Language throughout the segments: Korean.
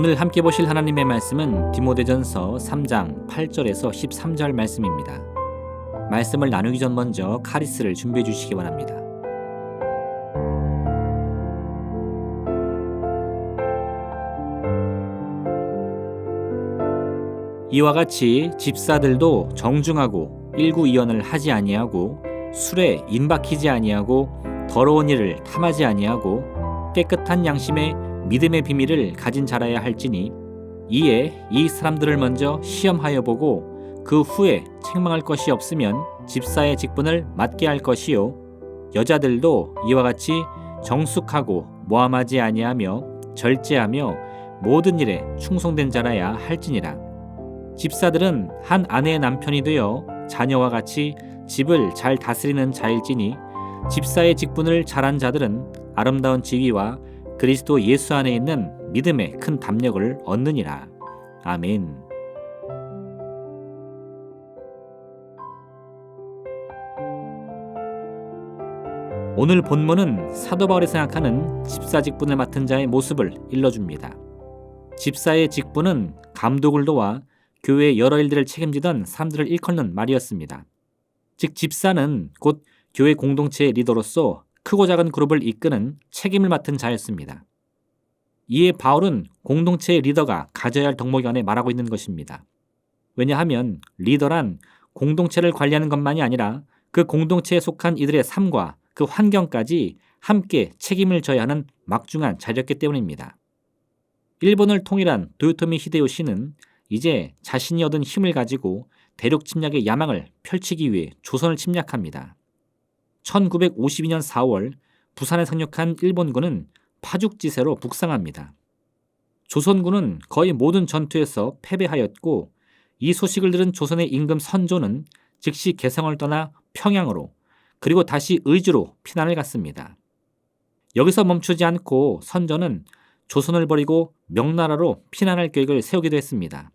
오늘 함께 보실 하나님의 말씀은 디모데전서 3장 8절에서 13절 말씀입니다. 말씀을 나누기 전 먼저 카리스를 준비해 주시기 바랍니다. 이와 같이 집사들도 정중하고 일구이언을 하지 아니하고 술에 인박히지 아니하고 더러운 일을 탐하지 아니하고 깨끗한 양심에 믿음의 비밀을 가진 자라야 할지니 이에 이 사람들을 먼저 시험하여 보고 그 후에 책망할 것이 없으면 집사의 직분을 맡게 할 것이요 여자들도 이와 같이 정숙하고 모함하지 아니하며 절제하며 모든 일에 충성된 자라야 할지니라. 집사들은 한 아내의 남편이 되어 자녀와 같이 집을 잘 다스리는 자일지니 집사의 직분을 잘한 자들은 아름다운 지위와 그리스도 예수 안에 있는 믿음의 큰 담력을 얻느니라. 아멘. 오늘 본문은 사도 바울이 생각하는 집사 직분을 맡은 자의 모습을 일러줍니다. 집사의 직분은 감독을 도와 교회의 여러 일들을 책임지던 사람들을 일컫는 말이었습니다. 즉 집사는 곧 교회 공동체의 리더로서 크고 작은 그룹을 이끄는 책임을 맡은 자였습니다. 이에 바울은 공동체의 리더가 가져야 할 덕목에 관해 말하고 있는 것입니다. 왜냐하면 리더란 공동체를 관리하는 것만이 아니라 그 공동체에 속한 이들의 삶과 그 환경까지 함께 책임을 져야 하는 막중한 자리였기 때문입니다. 일본을 통일한 도요토미 히데요시는 이제 자신이 얻은 힘을 가지고 대륙 침략의 야망을 펼치기 위해 조선을 침략합니다. 1952년 4월 부산에 상륙한 일본군은 파죽지세로 북상합니다. 조선군은 거의 모든 전투에서 패배하였고 이 소식을 들은 조선의 임금 선조는 즉시 개성을 떠나 평양으로 그리고 다시 의주로 피난을 갔습니다. 여기서 멈추지 않고 선조는 조선을 버리고 명나라로 피난할 계획을 세우기도 했습니다.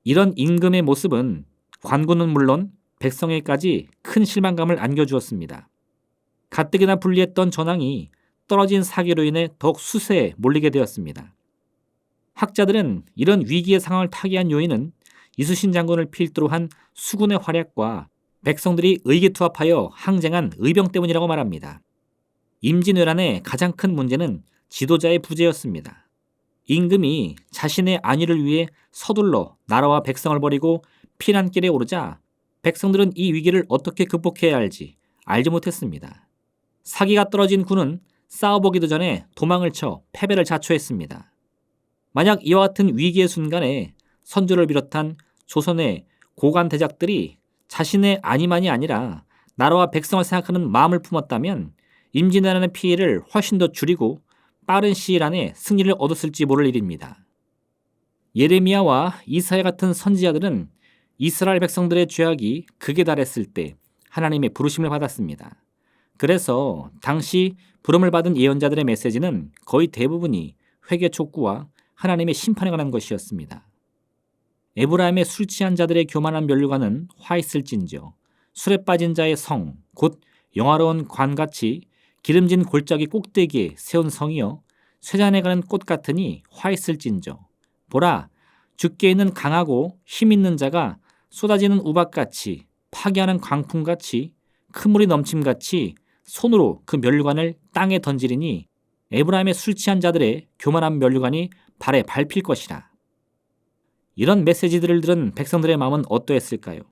이런 임금의 모습은 관군은 물론 백성에게까지 큰 실망감을 안겨주었습니다. 가뜩이나 불리했던 전황이 떨어진 사기로 인해 더욱 수세에 몰리게 되었습니다. 학자들은 이런 위기의 상황을 타개한 요인은 이순신 장군을 필두로 한 수군의 활약과 백성들이 의기투합하여 항쟁한 의병 때문이라고 말합니다. 임진왜란의 가장 큰 문제는 지도자의 부재였습니다. 임금이 자신의 안위를 위해 서둘러 나라와 백성을 버리고 피난길에 오르자 백성들은 이 위기를 어떻게 극복해야 할지 알지 못했습니다. 사기가 떨어진 군은 싸워보기도 전에 도망을 쳐 패배를 자초했습니다. 만약 이와 같은 위기의 순간에 선조를 비롯한 조선의 고관 대작들이 자신의 안위만이 아니라 나라와 백성을 생각하는 마음을 품었다면 임진왜란의 피해를 훨씬 더 줄이고 빠른 시일 안에 승리를 얻었을지 모를 일입니다. 예레미야와 이사야 같은 선지자들은 이스라엘 백성들의 죄악이 극에 달했을 때 하나님의 부르심을 받았습니다. 그래서 당시 부름을 받은 예언자들의 메시지는 거의 대부분이 회개 촉구와 하나님의 심판에 관한 것이었습니다. 에브라임의 술 취한 자들의 교만한 면류관은 화 있을진저 술에 빠진 자의 성 곧 영화로운 관같이 기름진 골짜기 꼭대기에 세운 성이여 쇠잔에 가는 꽃 같으니 화 있을진저 보라 주께 있는 강하고 힘 있는 자가 쏟아지는 우박같이 파괴하는 광풍같이 큰 물이 넘침같이 손으로 그 면류관을 땅에 던지리니 에브라임의 술 취한 자들의 교만한 면류관이 발에 밟힐 것이라. 이런 메시지들을 들은 백성들의 마음은 어떠했을까요?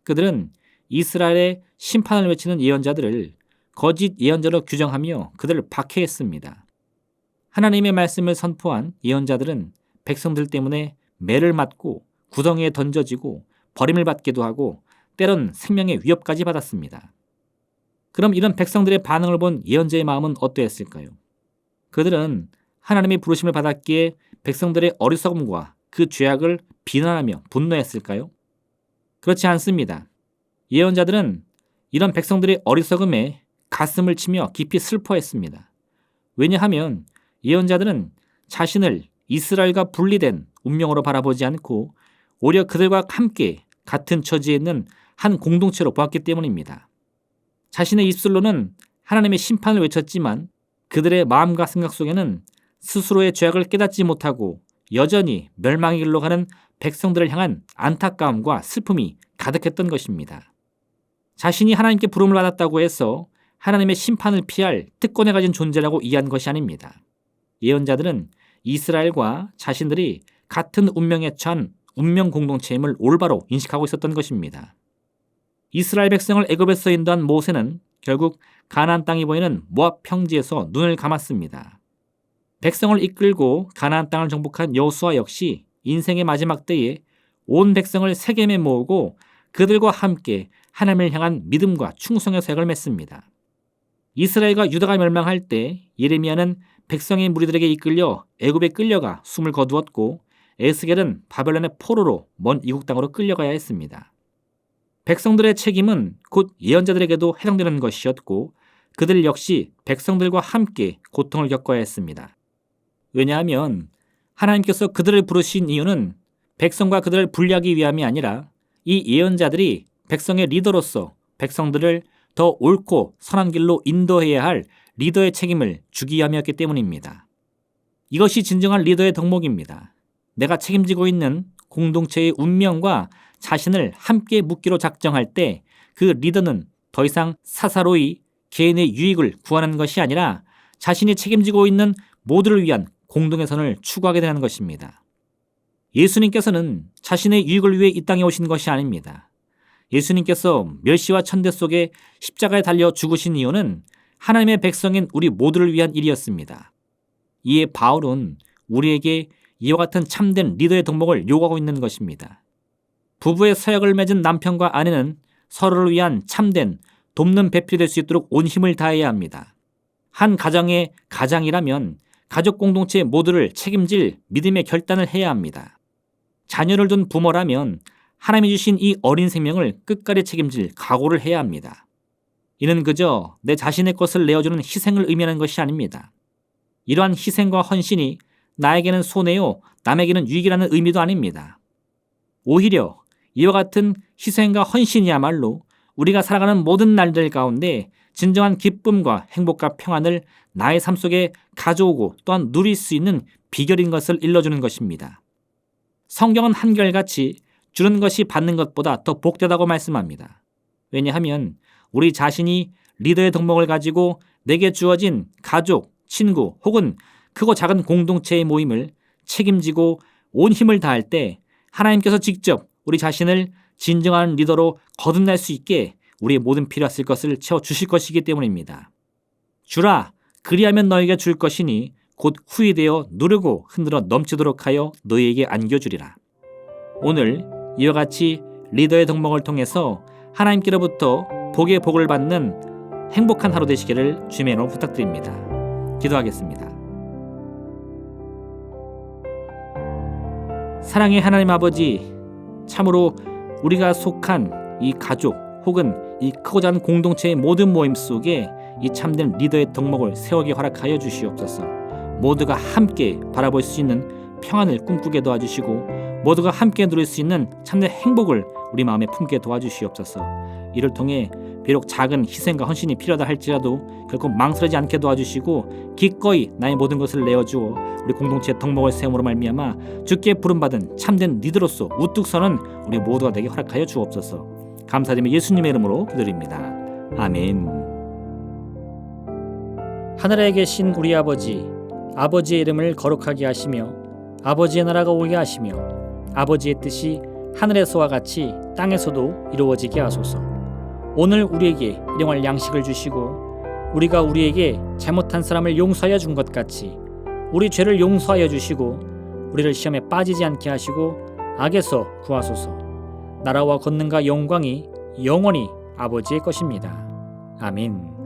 그들은 이스라엘의 심판을 외치는 예언자들을 거짓 예언자로 규정하며 그들을 박해했습니다. 하나님의 말씀을 선포한 예언자들은 백성들 때문에 매를 맞고 구덩이에 던져지고 버림을 받기도 하고 때론 생명의 위협까지 받았습니다. 그럼 이런 백성들의 반응을 본 예언자의 마음은 어떠했을까요? 그들은 하나님의 부르심을 받았기에 백성들의 어리석음과 그 죄악을 비난하며 분노했을까요? 그렇지 않습니다. 예언자들은 이런 백성들의 어리석음에 가슴을 치며 깊이 슬퍼했습니다. 왜냐하면 예언자들은 자신을 이스라엘과 분리된 운명으로 바라보지 않고 오히려 그들과 함께 같은 처지에 있는 한 공동체로 보았기 때문입니다. 자신의 입술로는 하나님의 심판을 외쳤지만 그들의 마음과 생각 속에는 스스로의 죄악을 깨닫지 못하고 여전히 멸망의 길로 가는 백성들을 향한 안타까움과 슬픔이 가득했던 것입니다. 자신이 하나님께 부름을 받았다고 해서 하나님의 심판을 피할 특권을 가진 존재라고 이해한 것이 아닙니다. 예언자들은 이스라엘과 자신들이 같은 운명에 처한 운명 공동체임을 올바로 인식하고 있었던 것입니다. 이스라엘 백성을 애굽에서 인도한 모세는 결국 가나안 땅이 보이는 모압 평지에서 눈을 감았습니다. 백성을 이끌고 가나안 땅을 정복한 여호수아 역시 인생의 마지막 때에 온 백성을 세겜에 모으고 그들과 함께 하나님을 향한 믿음과 충성의 사역을 맺습니다. 이스라엘과 유다가 멸망할 때 예레미야는 백성의 무리들에게 이끌려 애굽에 끌려가 숨을 거두었고 에스겔은 바벨론의 포로로 먼 이국 땅으로 끌려가야 했습니다. 백성들의 책임은 곧 예언자들에게도 해당되는 것이었고 그들 역시 백성들과 함께 고통을 겪어야 했습니다. 왜냐하면 하나님께서 그들을 부르신 이유는 백성과 그들을 분리하기 위함이 아니라 이 예언자들이 백성의 리더로서 백성들을 더 옳고 선한 길로 인도해야 할 리더의 책임을 주기 위함이었기 때문입니다. 이것이 진정한 리더의 덕목입니다. 내가 책임지고 있는 공동체의 운명과 자신을 함께 묶기로 작정할 때 그 리더는 더 이상 사사로이 개인의 유익을 구하는 것이 아니라 자신이 책임지고 있는 모두를 위한 공동의 선을 추구하게 되는 것입니다. 예수님께서는 자신의 유익을 위해 이 땅에 오신 것이 아닙니다. 예수님께서 멸시와 천대 속에 십자가에 달려 죽으신 이유는 하나님의 백성인 우리 모두를 위한 일이었습니다. 이에 바울은 우리에게 이와 같은 참된 리더의 덕목을 요구하고 있는 것입니다. 부부의 서약을 맺은 남편과 아내는 서로를 위한 참된 돕는 배필이 될 수 있도록 온 힘을 다해야 합니다. 한 가정의 가장이라면 가족 공동체 모두를 책임질 믿음의 결단을 해야 합니다. 자녀를 둔 부모라면 하나님이 주신 이 어린 생명을 끝까지 책임질 각오를 해야 합니다. 이는 그저 내 자신의 것을 내어주는 희생을 의미하는 것이 아닙니다. 이러한 희생과 헌신이 나에게는 손해요, 남에게는 유익이라는 의미도 아닙니다. 오히려 이와 같은 희생과 헌신이야말로 우리가 살아가는 모든 날들 가운데 진정한 기쁨과 행복과 평안을 나의 삶 속에 가져오고 또한 누릴 수 있는 비결인 것을 일러주는 것입니다. 성경은 한결같이 주는 것이 받는 것보다 더 복되다고 말씀합니다. 왜냐하면 우리 자신이 리더의 덕목을 가지고 내게 주어진 가족, 친구 혹은 크고 작은 공동체의 모임을 책임지고 온 힘을 다할 때 하나님께서 직접 우리 자신을 진정한 리더로 거듭날 수 있게 우리의 모든 필요했을 것을 채워주실 것이기 때문입니다. 주라, 그리하면 너에게 줄 것이니 곧 후히 되어 누르고 흔들어 넘치도록 하여 너희에게 안겨주리라. 오늘 이와 같이 리더의 덕목을 통해서 하나님께로부터 복의 복을 받는 행복한 하루 되시기를 주님의 이름으로 부탁드립니다. 기도하겠습니다. 사랑의 하나님 아버지, 참으로 우리가 속한 이 가족 혹은 이 크고 작은 공동체의 모든 모임 속에 이 참된 리더의 덕목을 세우게 허락하여 주시옵소서. 모두가 함께 바라볼 수 있는 평안을 꿈꾸게 도와주시고 모두가 함께 누릴 수 있는 참된 행복을 우리 마음에 품게 도와주시옵소서. 이를 통해 비록 작은 희생과 헌신이 필요하다 할지라도 결코 망설이지 않게 도와주시고 기꺼이 나의 모든 것을 내어주어 우리 공동체의 덕목을 세움으로 말미암아 주께 부름받은 참된 리더로서 우뚝 서는 우리 모두가 되게 허락하여 주옵소서. 감사드리며 예수님의 이름으로 기도드립니다. 아멘. 하늘에 계신 우리 아버지, 아버지의 이름을 거룩하게 하시며 아버지의 나라가 오게 하시며 아버지의 뜻이 하늘에서와 같이 땅에서도 이루어지게 하소서. 오늘 우리에게 일용할 양식을 주시고 우리가 우리에게 잘못한 사람을 용서하여 준 것 같이 우리 죄를 용서하여 주시고 우리를 시험에 빠지지 않게 하시고 악에서 구하소서. 나라와 권능과 영광이 영원히 아버지의 것입니다. 아멘.